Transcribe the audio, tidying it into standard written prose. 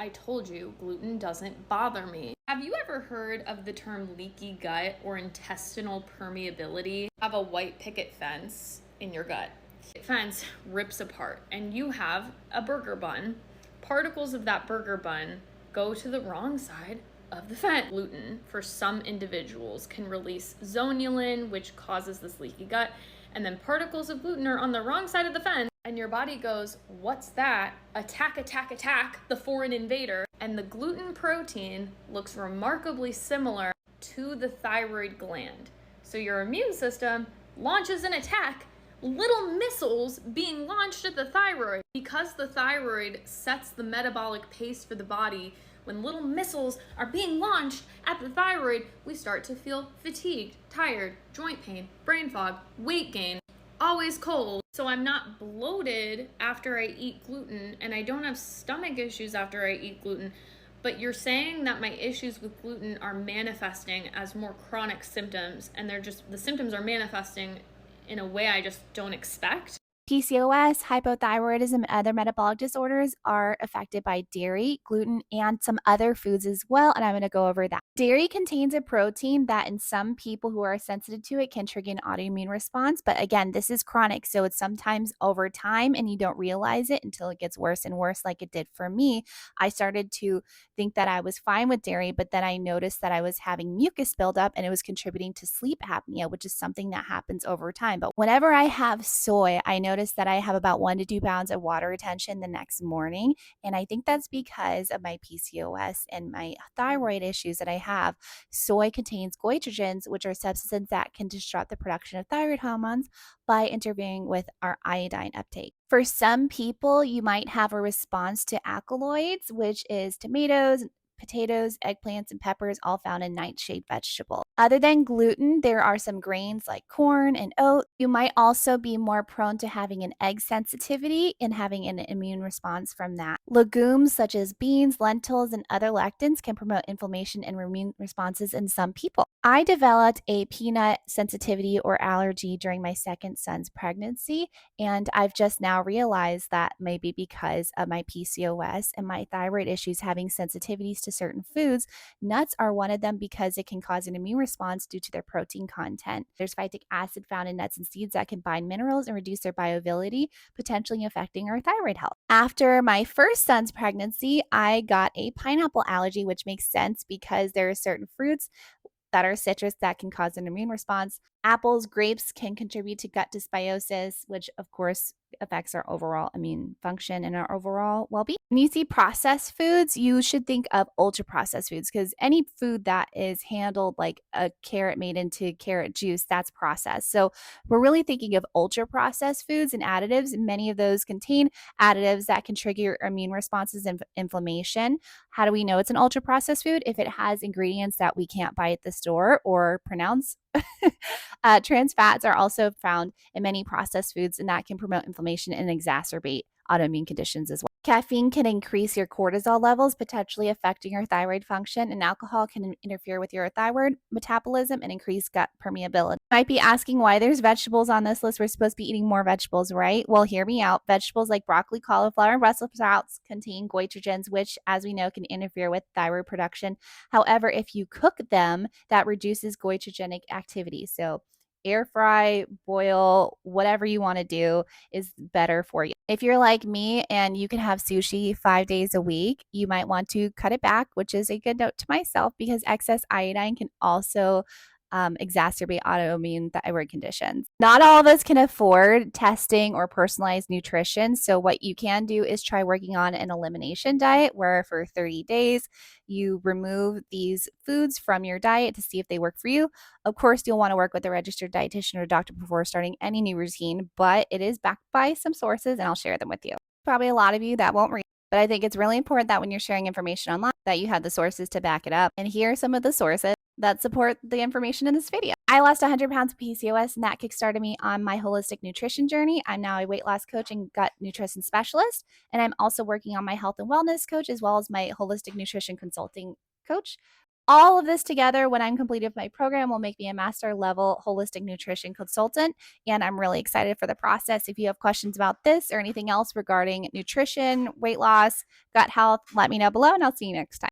I told you gluten doesn't bother me. Have you ever heard of the term leaky gut or intestinal permeability? Have a white picket fence in your gut. The fence rips apart and you have a burger bun. Particles of that burger bun go to the wrong side of the fence. Gluten, for some individuals, can release zonulin, which causes this leaky gut, and then particles of gluten are on the wrong side of the fence, and your body goes, what's that? Attack, attack, attack, the foreign invader. And the gluten protein looks remarkably similar to the thyroid gland. So your immune system launches an attack, little missiles being launched at the thyroid. Because the thyroid sets the metabolic pace for the body, when little missiles are being launched at the thyroid, we start to feel fatigued, tired, joint pain, brain fog, weight gain, always cold. So I'm not bloated after I eat gluten, and I don't have stomach issues after I eat gluten. But you're saying that my issues with gluten are manifesting as more chronic symptoms, and the symptoms are manifesting in a way I just don't expect. PCOS, hypothyroidism, and other metabolic disorders are affected by dairy, gluten, and some other foods as well, and I'm going to go over that. Dairy contains a protein that in some people who are sensitive to it can trigger an autoimmune response, but again, this is chronic, so it's sometimes over time and you don't realize it until it gets worse and worse like it did for me. I started to think that I was fine with dairy, but then I noticed that I was having mucus buildup and it was contributing to sleep apnea, which is something that happens over time. But whenever I have soy, I notice that I have about 1 to 2 pounds of water retention the next morning. And I think that's because of my PCOS and my thyroid issues that I have. Soy contains goitrogens, which are substances that can disrupt the production of thyroid hormones by interfering with our iodine uptake. For some people, you might have a response to alkaloids, which is tomatoes, potatoes, eggplants, and peppers, all found in nightshade vegetables. Other than gluten, there are some grains like corn and oat. You might also be more prone to having an egg sensitivity and having an immune response from that. Legumes such as beans, lentils, and other lectins can promote inflammation and immune responses in some people. I developed a peanut sensitivity or allergy during my second son's pregnancy, and I've just now realized that maybe because of my PCOS and my thyroid issues having sensitivities to certain foods, nuts are one of them because it can cause an immune response due to their protein content. There's phytic acid found in nuts and seeds that can bind minerals and reduce their bioavailability, potentially affecting our thyroid health. After my first son's pregnancy, I got a pineapple allergy, which makes sense because there are certain fruits that are citrus that can cause an immune response. Apples, grapes can contribute to gut dysbiosis, which of course affects our overall immune function and our overall well-being. When you see processed foods, you should think of ultra processed foods because any food that is handled like a carrot made into carrot juice, that's processed. So we're really thinking of ultra processed foods and additives. Many of those contain additives that can trigger your immune responses and inflammation. How do we know it's an ultra processed food? If it has ingredients that we can't buy at the store or pronounce. Trans fats are also found in many processed foods, and that can promote inflammation and exacerbate autoimmune conditions as well. Caffeine can increase your cortisol levels, potentially affecting your thyroid function, and alcohol can interfere with your thyroid metabolism and increase gut permeability. You might be asking why there's vegetables on this list. We're supposed to be eating more vegetables, right? Well, hear me out. Vegetables like broccoli, cauliflower, and Brussels sprouts contain goitrogens, which, as we know, can interfere with thyroid production. However, if you cook them, that reduces goitrogenic activity. So air fry, boil, whatever you want to do is better for you. If you're like me and you can have sushi 5 days a week, you might want to cut it back, which is a good note to myself because excess iodine can also exacerbate autoimmune thyroid conditions. Not all of us can afford testing or personalized nutrition. So, what you can do is try working on an elimination diet where for 30 days you remove these foods from your diet to see if they work for you. Of course, you'll want to work with a registered dietitian or doctor before starting any new routine, but it is backed by some sources and I'll share them with you. Probably a lot of you that won't read. But I think it's really important that when you're sharing information online that you have the sources to back it up. And here are some of the sources that support the information in this video. I lost 100 pounds of PCOS and that kickstarted me on my holistic nutrition journey. I'm now a weight loss coach and gut nutrition specialist. And I'm also working on my health and wellness coach as well as my holistic nutrition consulting coach. All of this together, when I'm completed with my program, will make me a master level holistic nutrition consultant. And I'm really excited for the process. If you have questions about this or anything else regarding nutrition, weight loss, gut health, let me know below, and I'll see you next time.